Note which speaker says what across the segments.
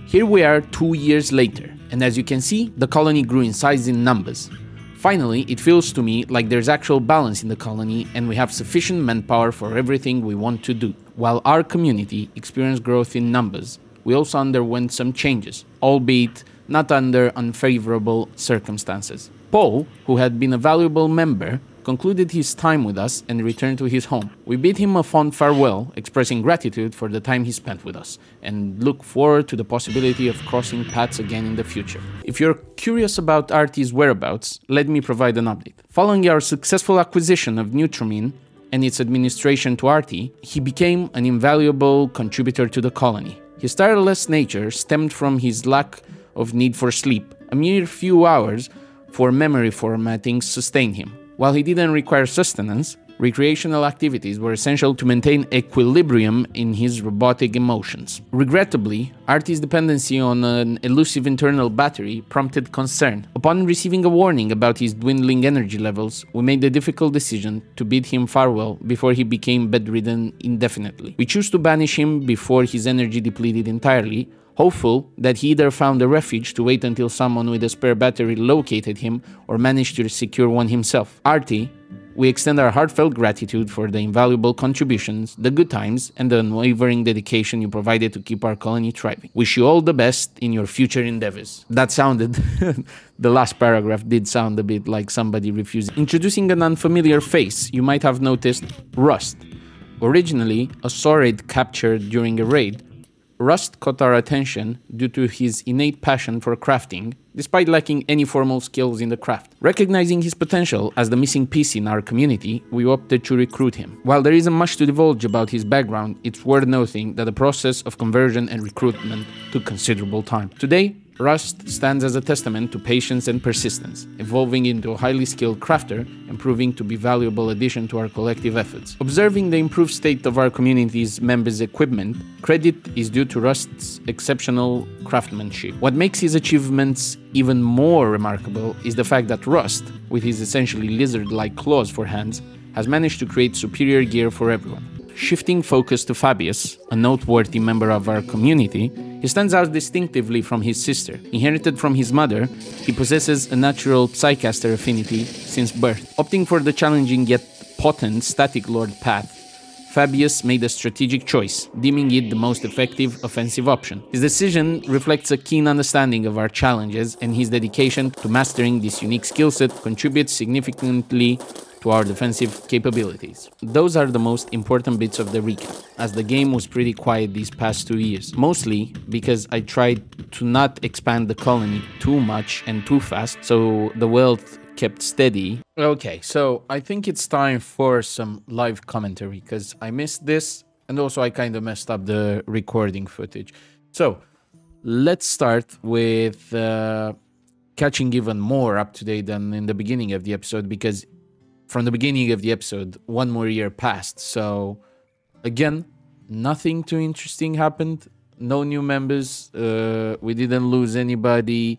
Speaker 1: Here we are 2 years later, and as you can see, the colony grew in size and numbers. Finally, it feels to me like there's actual balance in the colony and we have sufficient manpower for everything we want to do. While our community experienced growth in numbers, we also underwent some changes, albeit not under unfavorable circumstances. Paul, who had been a valuable member, concluded his time with us and returned to his home. We bid him a fond farewell, expressing gratitude for the time he spent with us, and look forward to the possibility of crossing paths again in the future. If you're curious about Artie's whereabouts, let me provide an update. Following our successful acquisition of Nutramin and its administration to Artie, he became an invaluable contributor to the colony. His tireless nature stemmed from his lack of need for sleep. A mere few hours for memory formatting sustained him. While he didn't require sustenance, recreational activities were essential to maintain equilibrium in his robotic emotions. Regrettably, Artie's dependency on an elusive internal battery prompted concern. Upon receiving a warning about his dwindling energy levels, we made the difficult decision to bid him farewell before he became bedridden indefinitely. We chose to banish him before his energy depleted entirely, hopeful that he either found a refuge to wait until someone with a spare battery located him or managed to secure one himself. Artie, we extend our heartfelt gratitude for the invaluable contributions, the good times, and the unwavering dedication you provided to keep our colony thriving. Wish you all the best in your future endeavors. That sounded... the last paragraph did sound a bit like somebody refusing. Introducing an unfamiliar face, you might have noticed Rust. Originally a saurid captured during a raid, Rust caught our attention due to his innate passion for crafting, despite lacking any formal skills in the craft. Recognizing his potential as the missing piece in our community, we opted to recruit him. While there isn't much to divulge about his background, it's worth noting that the process of conversion and recruitment took considerable time. Today, Rust stands as a testament to patience and persistence, evolving into a highly skilled crafter and proving to be a valuable addition to our collective efforts. Observing the improved state of our community's members' equipment, credit is due to Rust's exceptional craftsmanship. What makes his achievements even more remarkable is the fact that Rust, with his essentially lizard-like claws for hands, has managed to create superior gear for everyone. Shifting focus to Fabius, a noteworthy member of our community, he stands out distinctively from his sister. Inherited from his mother, he possesses a natural Psycaster affinity since birth. Opting for the challenging yet potent Static Lord path, Fabius made a strategic choice, deeming it the most effective offensive option. His decision reflects a keen understanding of our challenges, and his dedication to mastering this unique skill set contributes significantly to our defensive capabilities. Those are the most important bits of the recap, as the game was pretty quiet these past 2 years, mostly because I tried to not expand the colony too much and too fast, so the wealth kept steady. Okay, so I think it's time for some live commentary, because I missed this, and also I kind of messed up the recording footage. So, let's start with catching even more up to date than in the beginning of the episode, because from the beginning of the episode, 1 more year passed. So, again, nothing too interesting happened. No new members. We didn't lose anybody.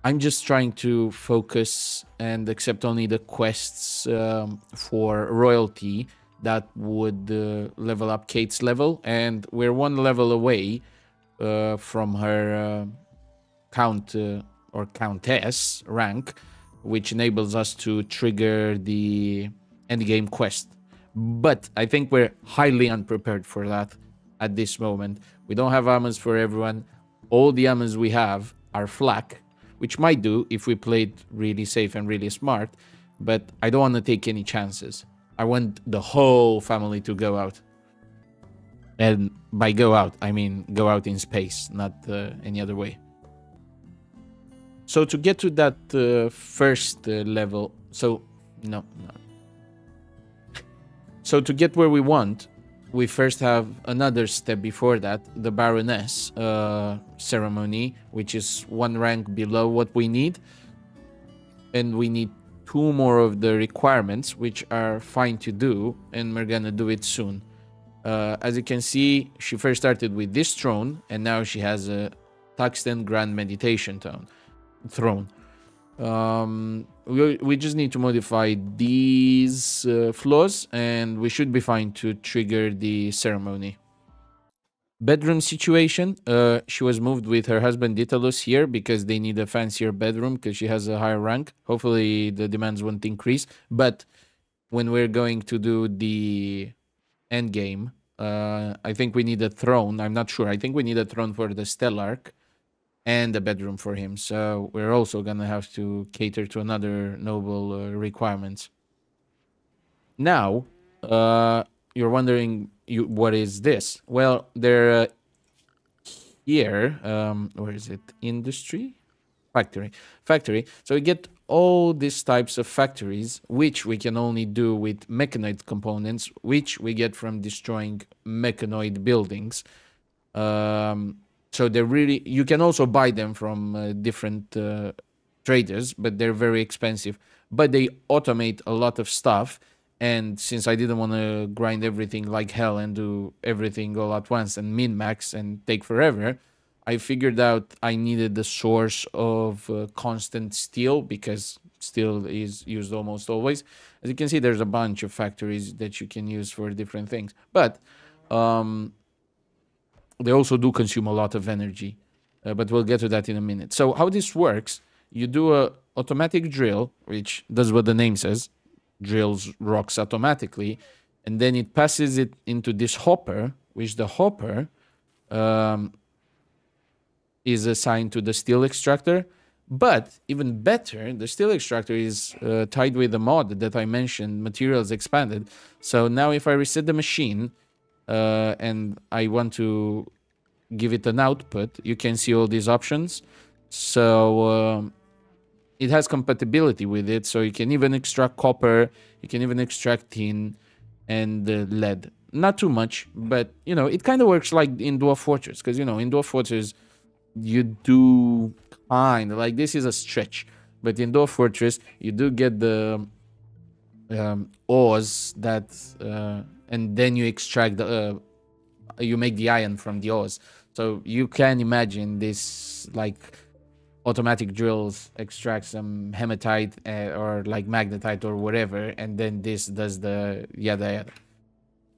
Speaker 1: I'm just trying to focus and accept only the quests for royalty that would level up Kate's level. And we're 1 level away from her count or countess rank, which enables us to trigger the endgame quest. But I think we're highly unprepared for that at this moment. We don't have ammos for everyone. All the ammos we have are flak, which might do if we played really safe and really smart, but I don't want to take any chances. I want the whole family to go out. And by go out, I mean go out in space, not any other way. So to get to that first level, so So to get where we want, we first have another step before that, the Baroness ceremony, which is 1 rank below what we need. And we need 2 more of the requirements, which are fine to do, and we're gonna do it soon. As you can see, she first started with this throne, and now she has a Tuxton Grand Meditation throne. We just need to modify these flaws, and we should be fine to trigger the ceremony. Bedroom situation. She was moved with her husband Ditalus here because they need a fancier bedroom because she has a higher rank. Hopefully the demands won't increase. But when we're going to do the end game, I think we need a throne. I'm not sure. I think we need a throne for the Stellarch and a bedroom for him. So we're also gonna have to cater to another noble requirements. Now, you're wondering, what is this? Well, they're here. Where is it? Industry, factory. So we get all these types of factories, which we can only do with mechanoid components, which we get from destroying mechanoid buildings. So they're really, you can also buy them from different traders, but they're very expensive. But they automate a lot of stuff. And since I didn't want to grind everything like hell and do everything all at once and min-max and take forever, I figured out I needed the source of constant steel because steel is used almost always. As you can see, there's a bunch of factories that you can use for different things. But they also do consume a lot of energy. But we'll get to that in a minute. So how this works, you do a automatic drill, which does what the name says. Drills rocks automatically, and then it passes it into this hopper, which the hopper is assigned to the steel extractor. But even better, the steel extractor is tied with the mod that I mentioned, materials expanded. So now if I reset the machine and I want to give it an output, you can see all these options. So it has compatibility with it, so you can even extract copper, you can even extract tin and lead. Not too much, but, you know, it kind of works like in Dwarf Fortress, because, you know, in Dwarf Fortress, you do kind of, like, this is a stretch, but in Dwarf Fortress, you do get the ores that, and then you extract the, you make the iron from the ores. So you can imagine this, like, automatic drills extract some hematite or like magnetite or whatever, and then this does the yada yada.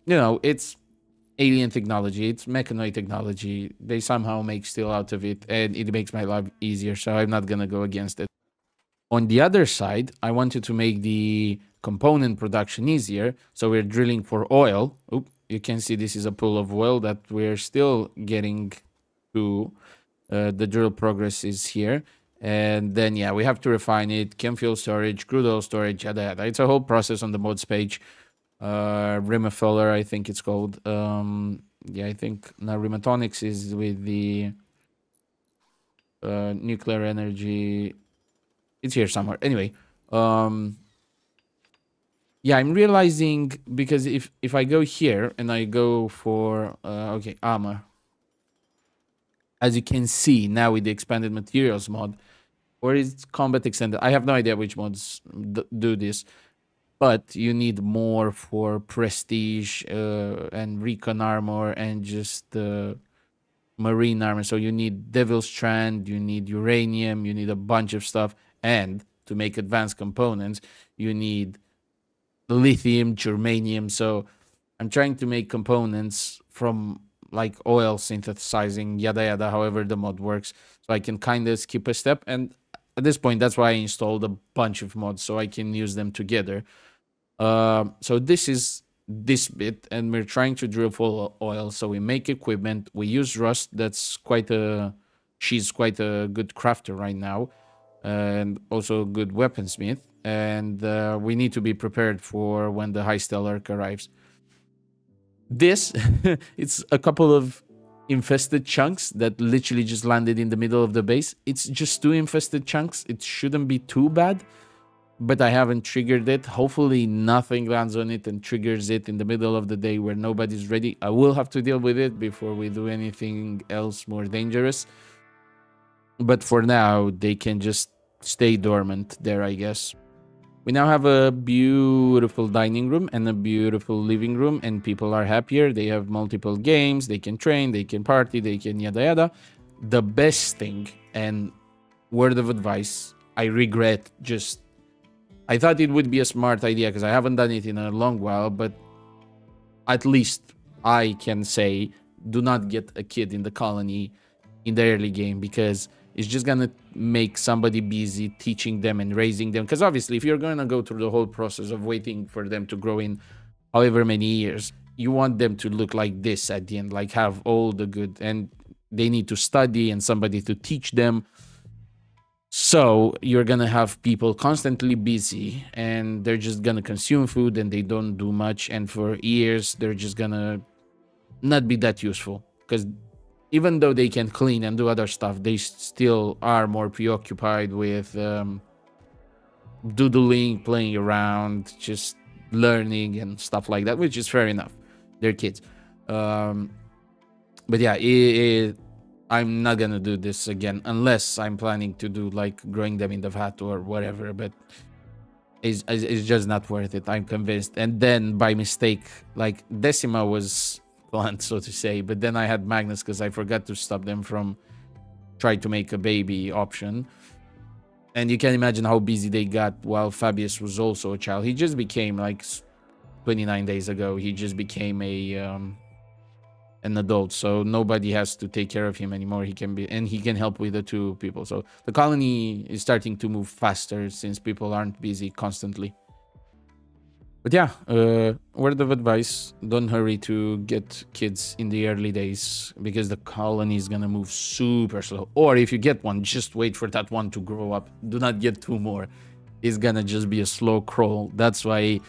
Speaker 1: You know, it's alien technology, it's mechanoid technology. They somehow make steel out of it, and it makes my life easier, so I'm not gonna go against it. On the other side, I wanted to make the component production easier, so we're drilling for oil. Oop, you can see this is a pool of oil that we're still getting to. The drill progress is here, and then yeah, we have to refine it, chem fuel storage, crude oil storage, yada yada. It's a whole process on the mods page. Rimafeller, I think it's called. Yeah, I think now Rimatonics is with the nuclear energy. It's here somewhere. Anyway, yeah, I'm realizing, because if I go here and I go for okay, armor. As you can see now with the expanded materials mod, or is combat extended? I have no idea which mods do this, but you need more for prestige and recon armor and just marine armor. So you need Devil Strand, you need uranium, you need a bunch of stuff, and to make advanced components, you need lithium, germanium. So I'm trying to make components from like oil synthesizing, yada yada, however the mod works, so I can kind of skip a step. And at this point, that's why I installed a bunch of mods, so I can use them together. So this is this bit, and we're trying to drill for oil, so we make equipment. We use Rust. That's quite a, she's quite a good crafter right now, and also a good weaponsmith. And we need to be prepared for when the High Stellarch arrives. This, it's a couple of infested chunks that literally just landed in the middle of the base. It's just 2 infested chunks. It shouldn't be too bad, but I haven't triggered it. Hopefully nothing lands on it and triggers it in the middle of the day where nobody's ready. I will have to deal with it before we do anything else more dangerous. But for now, they can just stay dormant there, I guess. We now have a beautiful dining room and a beautiful living room, and people are happier. They have multiple games, they can train, they can party, they can yada yada. The best thing, and word of advice, I regret just... I thought it would be a smart idea because I haven't done it in a long while, but at least I can say do not get a kid in the colony in the early game, because it's just gonna make somebody busy teaching them and raising them. Because obviously, if you're gonna go through the whole process of waiting for them to grow in however many years, you want them to look like this at the end, like have all the good, and they need to study and somebody to teach them. So you're gonna have people constantly busy, and they're just gonna consume food and they don't do much, and for years they're just gonna not be that useful, because even though they can clean and do other stuff, they still are more preoccupied with doodling, playing around, just learning and stuff like that, which is fair enough. They're kids. But yeah, I'm not gonna do this again unless I'm planning to do like growing them in the vat or whatever. But it's just not worth it, I'm convinced. And then by mistake, like Decima was planned, so to say, but then I had Magnus because I forgot to stop them from trying to make a baby option. And you can imagine how busy they got while Fabius was also a child. He just became like 29 days ago. He just became an adult, so nobody has to take care of him anymore. He can be, and he can help with the two people. So the colony is starting to move faster since people aren't busy constantly. But yeah, word of advice, don't hurry to get kids in the early days, because the colony is gonna move super slow. Or if you get one, just wait for that one to grow up. Do not get two more. It's gonna just be a slow crawl. That's why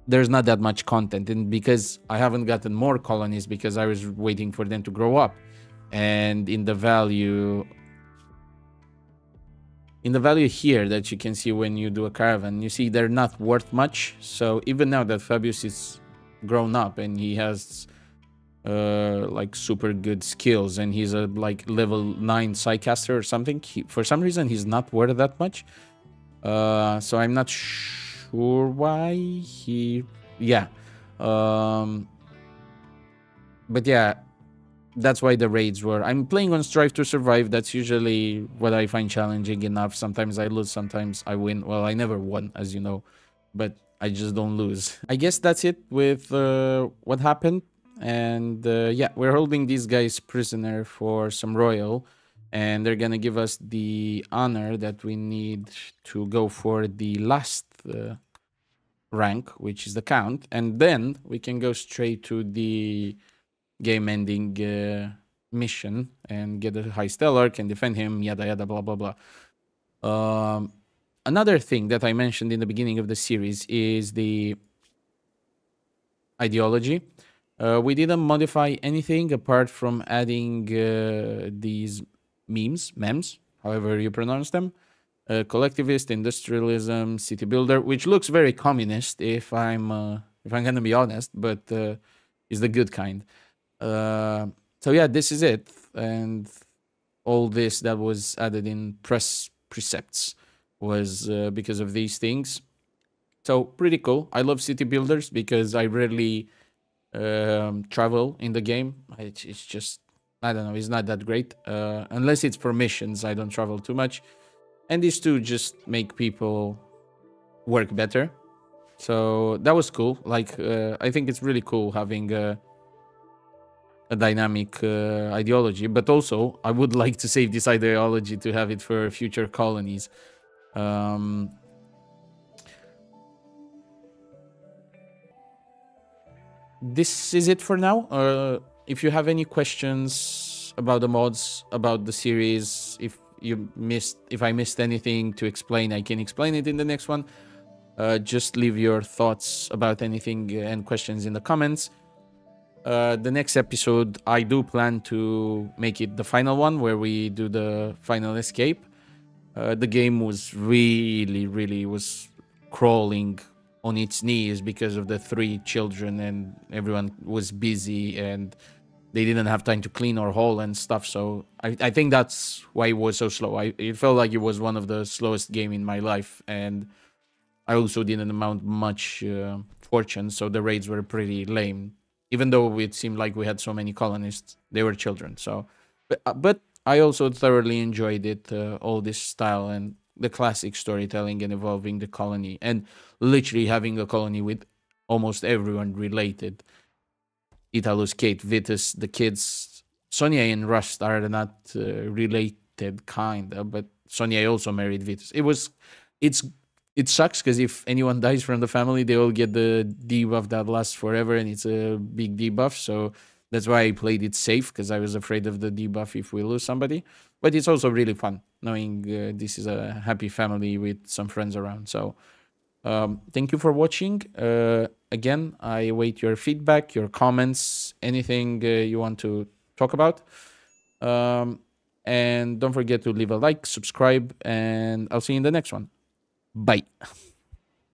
Speaker 1: there's not that much content, and because I haven't gotten more colonies because I was waiting for them to grow up. And in the value here that you can see when you do a caravan, you see they're not worth much. So even now that Fabius is grown up and he has like super good skills, and he's a like level 9 Psycaster or something, for some reason he's not worth that much. So I'm not sure why he, yeah. But yeah, that's why the raids were. I'm playing on Strive to Survive. That's usually what I find challenging enough. Sometimes I lose, sometimes I win. Well, I never won, as you know, but I just don't lose. I guess that's it with what happened. And yeah, we're holding these guys prisoner for some royal, and they're gonna give us the honor that we need to go for the last rank, which is the Count, and then we can go straight to the game ending mission and get a high stellar, can defend him, yada yada, blah blah blah. Another thing that I mentioned in the beginning of the series is the ideology. We didn't modify anything apart from adding these memes, however you pronounce them. Collectivist, industrialism, city builder, which looks very communist if I'm gonna be honest, but is the good kind. So yeah, this is it, and all this that was added in precepts was because of these things. So pretty cool. I love city builders because I rarely travel in the game. It's just, I don't know, it's not that great. Unless it's for missions, I don't travel too much. And these two just make people work better. So that was cool. Like, I think it's really cool having a dynamic ideology, but also I would like to save this ideology to have it for future colonies. This is it for now. If you have any questions about the mods, about the series, if I missed anything to explain, I can explain it in the next one. Just leave your thoughts about anything and questions in the comments. The next episode, I do plan to make it the final one where we do the final escape. The game was really was crawling on its knees because of the 3 children, and everyone was busy and they didn't have time to clean or haul and stuff. So I think that's why it was so slow. It felt like it was one of the slowest game in my life, and I also didn't amount much fortune, so the raids were pretty lame. Even though it seemed like we had so many colonists, they were children. So, but I also thoroughly enjoyed it, all this style and the classic storytelling and evolving the colony and literally having a colony with almost everyone related. Italus, Kate, Vitus, the kids. Sonia and Rust are not related, kinda, but Sonia also married Vitus. It's it sucks because if anyone dies from the family, they all get the debuff that lasts forever, and it's a big debuff. So that's why I played it safe, because I was afraid of the debuff if we lose somebody. But it's also really fun knowing this is a happy family with some friends around. So thank you for watching. Again, I await your feedback, your comments, anything you want to talk about. And don't forget to leave a like, subscribe, and I'll see you in the next one. Bye.